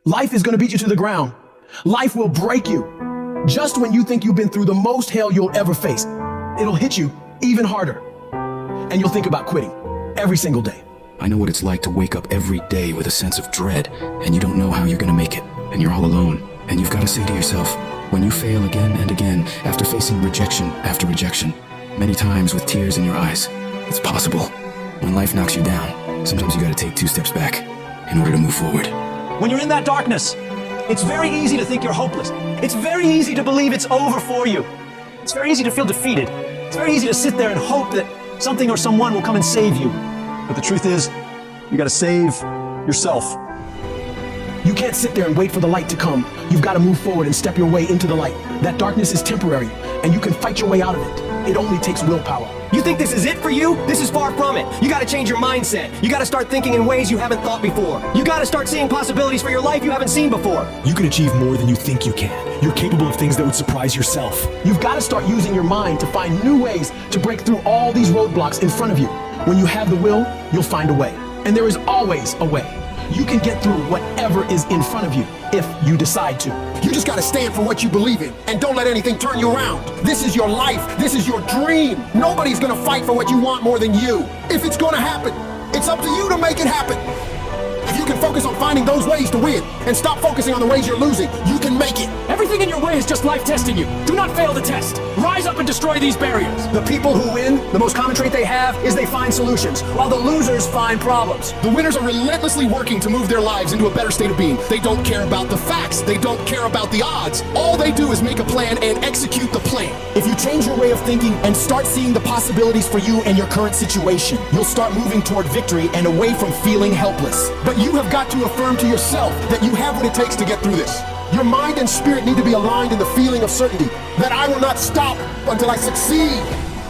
Life is gonna beat you to the ground. Life will break you. Just when you think you've been through the most hell you'll ever face, it'll hit you even harder. And you'll think about quitting every single day. I know what it's like to wake up every day with a sense of dread, and you don't know how you're gonna make it, and you're all alone. And you've got to say to yourself, when you fail again and again, after facing rejection after rejection, many times with tears in your eyes, it's possible. When life knocks you down, sometimes you gotta take 2 steps back in order to move forward. When you're in that darkness, it's very easy to think you're hopeless. It's very easy to believe it's over for you. It's very easy to feel defeated. It's very easy to sit there and hope that something or someone will come and save you. But the truth is, you gotta save yourself. You can't sit there and wait for the light to come. You've got to move forward and step your way into the light. That darkness is temporary, and you can fight your way out of it. It only takes willpower. You think this is it for you? This is far from it. You gotta change your mindset. You gotta start thinking in ways you haven't thought before. You gotta start seeing possibilities for your life you haven't seen before. You can achieve more than you think you can. You're capable of things that would surprise yourself. You've got to start using your mind to find new ways to break through all these roadblocks in front of you. When you have the will, you'll find a way. And there is always a way. You can get through whatever is in front of you if you decide to. You just gotta stand for what you believe in and don't let anything turn you around. This is your life. This is your dream. Nobody's gonna fight for what you want more than you. If it's gonna happen, it's up to you to make it happen. If you can focus on finding those ways to win and stop focusing on the ways you're losing, you can make it. Everything in your way is just life testing you. Do not fail the test. Rise up and destroy these barriers. The people who win, the most common trait they have is they find solutions, while the losers find problems. The winners are relentlessly working to move their lives into a better state of being. They don't care about the facts. They don't care about the odds. All they do is make a plan and execute the plan. If you change your way of thinking and start seeing the possibilities for you and your current situation, you'll start moving toward victory and away from feeling helpless. But you have got to affirm to yourself that you have what it takes to get through this. Your mind and spirit need to be aligned in the feeling of certainty that I will not stop until I succeed.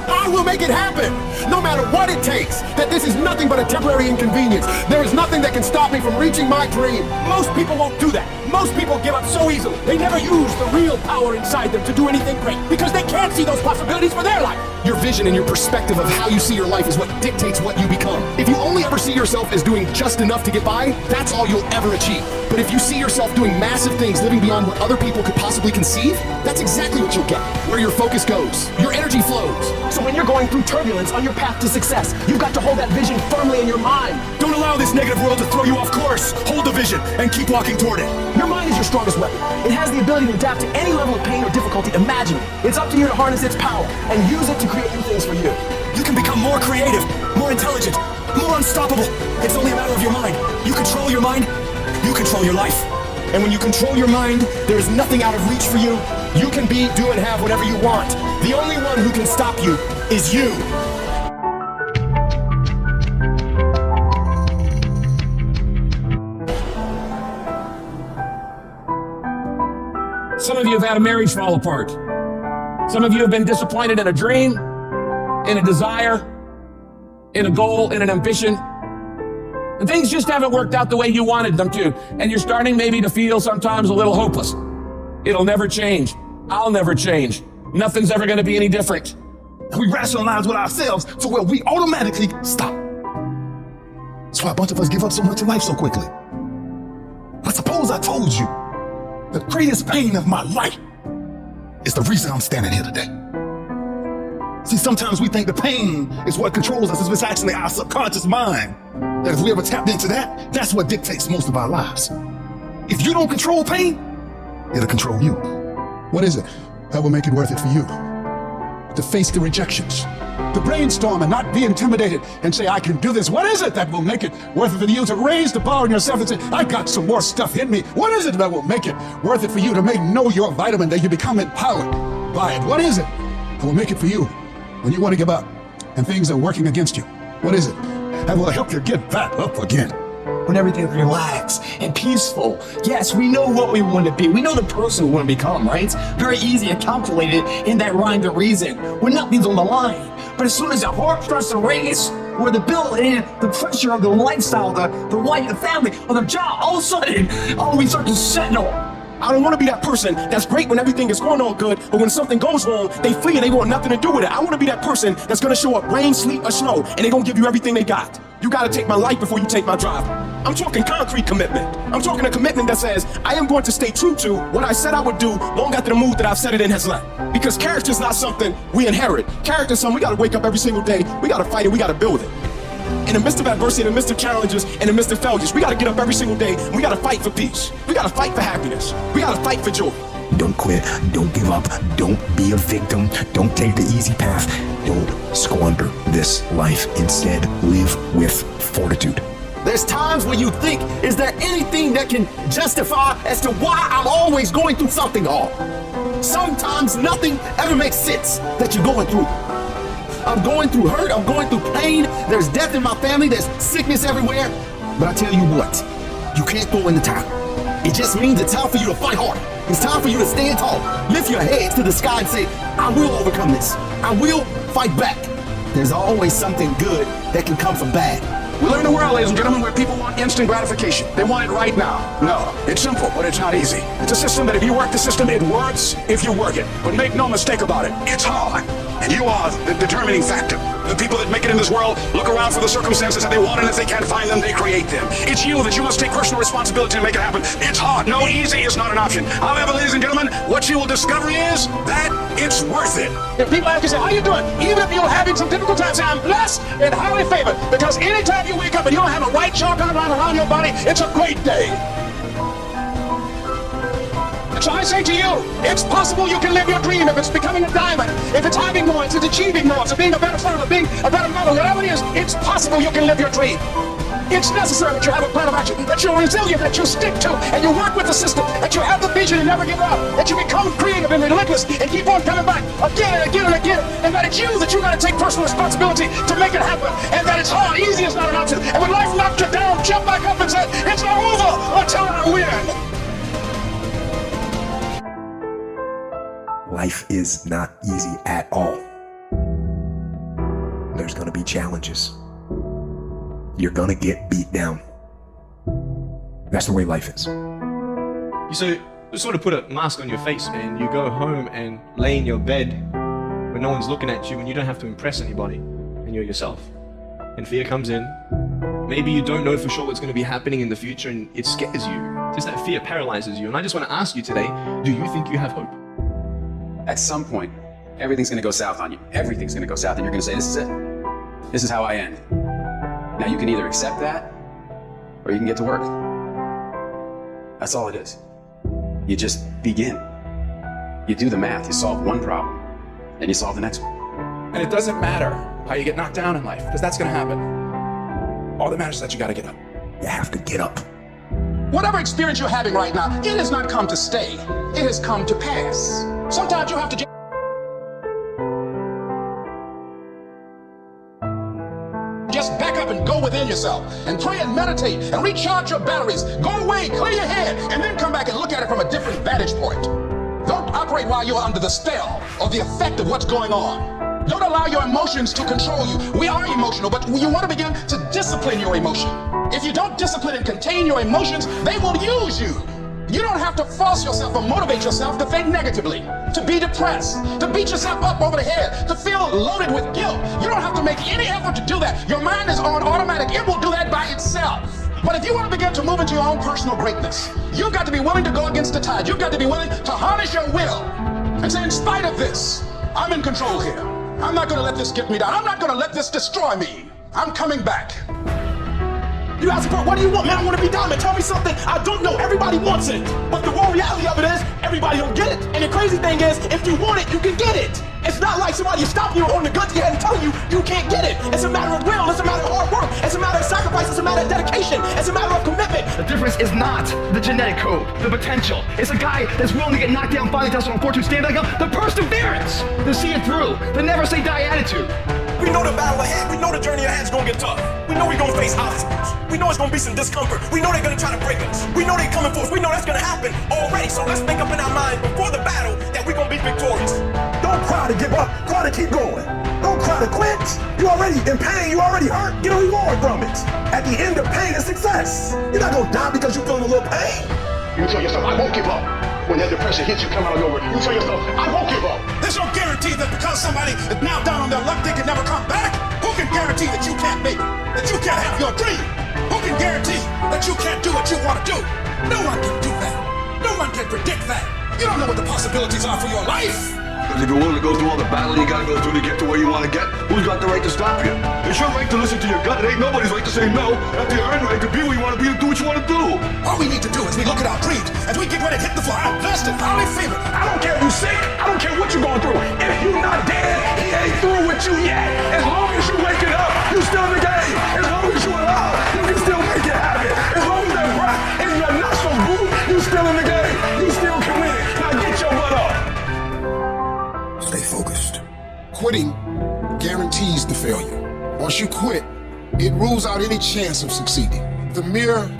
I will make it happen, no matter what it takes, that this is nothing but a temporary inconvenience. There is nothing that can stop me from reaching my dream. Most people won't do that. Most people give up so easily. They never use the real power inside them to do anything great because they can't see those possibilities for their life. Your vision and your perspective of how you see your life is what dictates what you become. If you only ever see yourself as doing just enough to get by, that's all you'll ever achieve. But if you see yourself doing massive things, living beyond what other people could possibly conceive, that's exactly what you'll get. Where your focus goes, your energy flows. So when you're going through turbulence on your path to success, you've got to hold that vision firmly in your mind. Don't allow this negative world to throw you off course. Hold the vision and keep walking toward it. Your mind is your strongest weapon. It has the ability to adapt to any level of pain or difficulty imaginable. It's up to you to harness its power and use it to create new things for you. You can become more creative, more intelligent, more unstoppable. It's only a matter of your mind. You control your mind, you control your life. And when you control your mind, there is nothing out of reach for you. You can be, do, and have whatever you want. The only one who can stop you is you. Some of you have had a marriage fall apart. Some of you have been disappointed in a dream, in a desire, in a goal, in an ambition. And things just haven't worked out the way you wanted them to. And you're starting maybe to feel sometimes a little hopeless. It'll never change. I'll never change. Nothing's ever going to be any different. We rationalize with ourselves to where we automatically stop. That's why a bunch of us give up so much in life so quickly. But suppose I told you the greatest pain of my life is the reason I'm standing here today. See, sometimes we think the pain is what controls us. It's actually our subconscious mind. That if we ever tapped into that, that's what dictates most of our lives. If you don't control pain, it'll control you. What is it that will make it worth it for you? To face the rejections, to brainstorm and not be intimidated and say, I can do this. What is it that will make it worth it for you to raise the bar in yourself and say, I got some more stuff in me? What is it that will make it worth it for you to know your vitamin, that you become empowered by it? What is it that will make it for you when you want to give up and things are working against you? What is it that will help you get back up again? When everything's relaxed and peaceful. Yes, we know what we want to be. We know the person we want to become, right? It's very easy to calculate it in that rhyme to reason when nothing's on the line. But as soon as the heart starts to race, or the bill and the pressure of the lifestyle, the wife, the family, or the job, all of a sudden, we start to settle. I don't want to be that person that's great when everything is going on good, but when something goes wrong, they flee and they want nothing to do with it. I want to be that person that's going to show up rain, sleet, or snow, and they're going to give you everything they got. You got to take my life before you take my drive. I'm talking concrete commitment. I'm talking a commitment that says, I am going to stay true to what I said I would do long after the mood that I've set it in has left. Because character is not something we inherit. Character is something we gotta wake up every single day, we gotta fight it, we gotta build it. In the midst of adversity, in the midst of challenges, in the midst of failures, we gotta get up every single day and we gotta fight for peace. We gotta fight for happiness. We gotta fight for joy. Don't quit, don't give up, don't be a victim, don't take the easy path, don't squander this life. Instead, live with fortitude. There's times when you think, is there anything that can justify as to why I'm always going through something hard? Sometimes nothing ever makes sense that you're going through. I'm going through hurt, I'm going through pain, there's death in my family, there's sickness everywhere. But I tell you what, you can't throw in the towel. It just means it's time for you to fight hard. It's time for you to stand tall. Lift your heads to the sky and say, I will overcome this. I will fight back. There's always something good that can come from bad. We live in a world, ladies and gentlemen, where people want instant gratification. They want it right now. No, it's simple, but it's not easy. It's a system that if you work the system, it works if you work it. But make no mistake about it, it's hard. And you are the determining factor. The people that make it in this world look around for the circumstances that they want, and if they can't find them, they create them. It's you that you must take personal responsibility to make it happen. It's hard. No, easy is not an option. However, ladies and gentlemen, what you will discover is that it's worth it. If people ask you, say, how you doing? Even if you're having some difficult times, say, I'm blessed and highly favored. Because anytime you wake up and you don't have a white chalk outline around your body, it's a great day. So I say to you, it's possible you can live your dream if it's becoming a diamond, if it's having more, if it's achieving more, if it's being a better father, being a better mother, whatever it is, it's possible you can live your dream. It's necessary that you have a plan of action, that you're resilient, that you stick to, and you work with the system, that you have the vision and never give up, that you become creative and relentless and keep on coming back again and again and again, and that it's you that you got to take personal responsibility to make it happen, and that it's hard, easy is not an option, and when life knocks you down, jump back up and say, it's not over until I win. Life is not easy at all. There's gonna be challenges. You're gonna get beat down. That's the way life is. You sort of put a mask on your face and you go home and lay in your bed when no one's looking at you and you don't have to impress anybody and you're yourself. And fear comes in. Maybe you don't know for sure what's going to be happening in the future and it scares you. Just that fear paralyzes you. And I just want to ask you today, do you think you have hope? At some point, everything's gonna go south on you. Everything's gonna go south, and you're gonna say, this is it. This is how I end. Now you can either accept that, or you can get to work. That's all it is. You just begin. You do the math, you solve one problem, and you solve the next one. And it doesn't matter how you get knocked down in life, because that's going to happen. All that matters is that you got to get up. You have to get up. Whatever experience you're having right now, it has not come to stay. It has come to pass. Sometimes you have to just back up and go within yourself and pray and meditate and recharge your batteries. Go away, clear your head, and then come back and look at it from a different vantage point. Don't operate while you're under the spell or the effect of what's going on. Don't allow your emotions to control you. We are emotional, but you want to begin to discipline your emotion. If you don't discipline and contain your emotions, they will use you. You don't have to force yourself or motivate yourself to think negatively, to be depressed, to beat yourself up over the head, to feel loaded with guilt. You don't have to make any effort to do that. Your mind is on automatic. It will do that by itself. But if you want to begin to move into your own personal greatness, you've got to be willing to go against the tide. You've got to be willing to harness your will and say, in spite of this, I'm in control here. I'm not going to let this get me down. I'm not going to let this destroy me. I'm coming back. You ask, bro, what do you want? Man, I want to be diamond. Tell me something. I don't know. Everybody wants it. But the raw reality of it is, everybody don't get it. And the crazy thing is, if you want it, you can get it. It's not like somebody is stopping you on the gun to your head and telling you you can't get it. It's a matter of will. It's a matter of hard work. It's a matter of sacrifice. It's a matter of dedication. It's a matter of commitment. The difference is not the genetic code, the potential. It's a guy that's willing to get knocked down, finally tells on fortune, stand back up. The perseverance to see it through. The never say die attitude. We know the battle ahead. We know the journey ahead is going to get tough. We know we're going to face obstacles. We know it's going to be some discomfort. We know they're going to try to break us. We know they're coming for us. We know that's going to happen already. So let's make up in our mind before the battle that we're going to be victorious. Don't cry to give up. Cry to keep going. Don't cry to quit. You already in pain. You already hurt. Get a reward from it. At the end of pain is success. You're not going to die because you're feeling a little pain. You tell yourself, I won't give up. When that depression hits you, come out of nowhere, you tell yourself, I won't give up. There's no guarantee that because somebody is now down on their luck, they can never come back. Who can guarantee that you can't make it? That you can't have your dream? Who can guarantee that you can't do what you want to do. No one can do that. No one can predict that. You don't know what the possibilities are for your life. Because if you're willing to go through all the battle you gotta go through to get to where you want to get, who's got the right to stop you? It's your right to listen to your gut. It ain't nobody's right to say no. After you earn the right to be where you want to be and do what you want to do. All we need to do is we look at our dreams as we get ready to hit the floor. I'm blessed and highly favored. I don't care if you're sick. I don't care what you're going through. If you're not dead, he ain't through with you yet. As long as you waking up, you still in the game. As long as you alive, you can still make it happen. As long as that breath in your nostrils move, you still in the game. You still can win. Now get your butt up. Stay focused. Quitting guarantees the failure. Once you quit, it rules out any chance of succeeding. The mere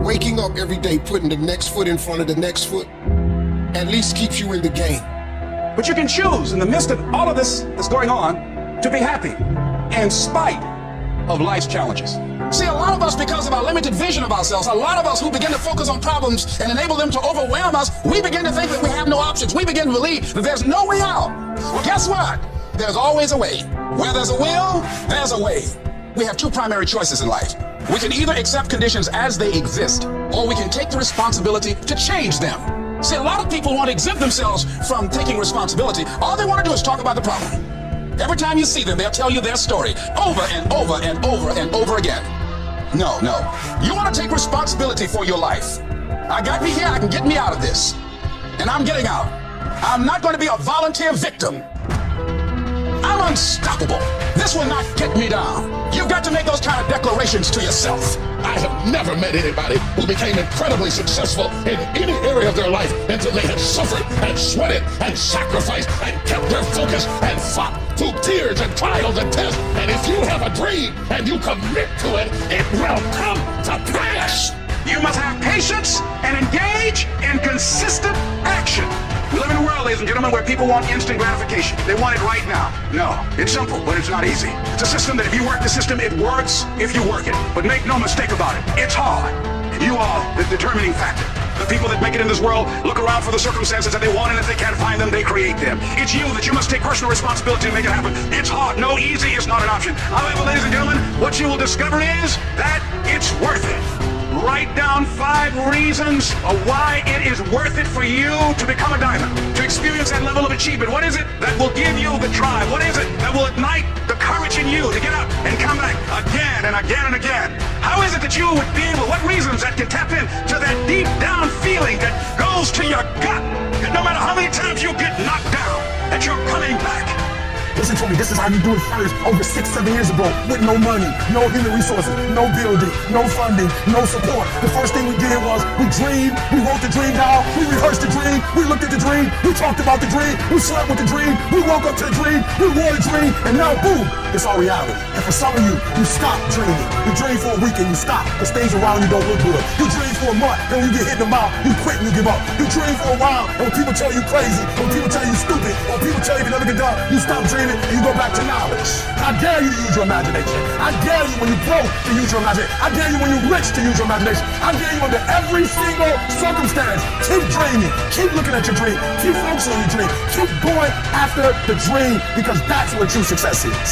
waking up every day, putting the next foot in front of the next foot, at least keeps you in the game. But you can choose in the midst of all of this that's going on to be happy in spite of life's challenges. See, a lot of us, because of our limited vision of ourselves, a lot of us who begin to focus on problems and enable them to overwhelm us, we begin to think that we have no options. We begin to believe that there's no way out. Well, guess what? There's always a way. Where there's a will, there's a way. We have two primary choices in life. We can either accept conditions as they exist, or we can take the responsibility to change them. See, a lot of people want to exempt themselves from taking responsibility. All they want to do is talk about the problem. Every time you see them, they'll tell you their story over and over and over and over again. No. You want to take responsibility for your life. I got me here, I can get me out of this. And I'm getting out. I'm not going to be a volunteer victim. I'm unstoppable. This will not get me down. You've got to make those kind of declarations to yourself. I have never met anybody who became incredibly successful in any area of their life until they had suffered and sweated and sacrificed and kept their focus and fought through tears and trials and tests. And if you have a dream and you commit to it, it will come to pass. You must have patience and engage in consistent action. We live in a world, ladies and gentlemen, where people want instant gratification. They want it right now. No, it's simple, but it's not easy. It's a system that if you work the system, it works if you work it. But make no mistake about it, it's hard. You are the determining factor. The people that make it in this world look around for the circumstances that they want, and if they can't find them, they create them. It's you that you must take personal responsibility to make it happen. It's hard. No, easy is not an option. However, ladies and gentlemen, what you will discover is that it's worth it. Write down 5 reasons of why it is worth it for you to become a diamond, to experience that level of achievement. What is it that will give you the drive? What is it that will ignite the courage in you to get up and come back again and again and again? How is it that you would be able, what reasons that can tap into that deep down feeling that goes to your gut, that no matter how many times you get knocked down, that you're coming back? Listen to me, this is how you do it first over 6-7 years ago with no money, no human resources, no building, no funding, no support. The first thing we did was we dreamed, we wrote the dream down, we rehearsed the dream, we looked at the dream, we talked about the dream, we slept with the dream, we woke up to the dream, we wore the dream, and now boom, it's our reality. And for some of you, you stop dreaming. You dream for a week and you stop because things around you don't look good. You dream for a month and when you get hit in the mouth, you quit and you give up. You dream for a while and when people tell you crazy, when people tell you stupid, when people tell you never get done, you stop dreaming and you go back to knowledge. I dare you to use your imagination. I dare you when you broke to use your imagination. I dare you when you're rich to use your imagination. I dare you under every single circumstance. Keep dreaming. Keep looking at your dream. Keep focusing on your dream. Keep going after the dream because that's what true success is.